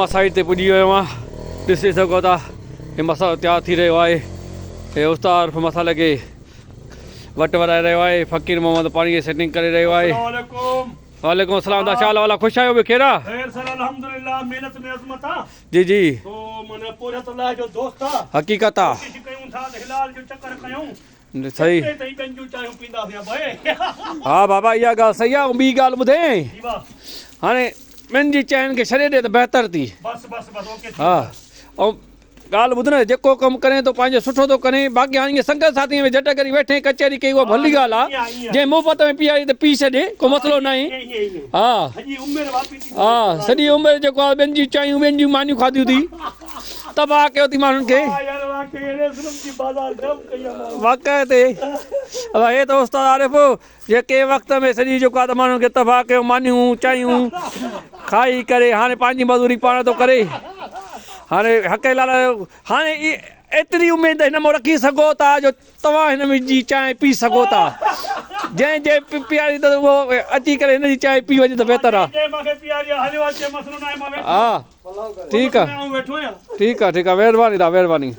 Side ते पुॼी वियो आहियां। ॾिसी सघो था हे मसालो तयारु थी रहियो आहे। हे उस्ताद मसाले खे वटि वराए रहियो आहे। फ़कीर मोहम्मद पाणी जी सेटिंग करे रहियो आहे। वालेकुम अस्सलाम। दा शाल वाला ख़ुशि आहियो? खेरा अल्हम्दुलिल्लाह, मेहनत में अज़मत आ। जी जी, तो मने पूरे अल्लाह जो दोस्त आ। हकीकत आहे। कोशिश कयूं था त हिलाल जो चक्कर कयूं। सही। तई पंहिंजूं चायूं पींदासीं भाई। हा बाबा, इहा ॻाल्हि सही आहे। ॿी ॻाल्हि ॿुधे, जी वाह। हाणे ॿिनि जी चांहियुनि खे छॾे ॾे त बहितर थी। बस बस बस ओके। हा, ऐं ॻाल्हि ॿुध न, जेको कमु करे थो पंहिंजो सुठो थो करे। बाक़ी हाणे संगत साथी में झट करी वेठे कचहरी कई, उहा भली ॻाल्हि आहे। जंहिं मुफ़्त में पीआरी त पी छॾे, को मसइलो न आहे। हा हा, सॼी उमिरि जेको आहे ॿियनि जी चांहियूं ॿियनि जूं मानियूं खाधियूं थी, तबाह कयो थी माण्हुनि खे वाक़ई। हे त उस्ताद आरिफ़ जेके वक़्त में सॼी जेको आहे त माण्हुनि खे तबाह कयो, मानियूं चांहियूं खाई करे हाणे पंहिंजी मज़दूरी पाण थो करे। हाणे हक़ लाल हाणे एतिरी उमेदु हिन मां रखी सघो था जो तव्हां हिन में जी चांहि पी सघो था। जंहिं पीआरी त उहो अची करे हिन जी चांहि पी वञे त बहितर आहे। हा, ठीकु आहे ठीकु आहे, महिरबानी महिरबानी।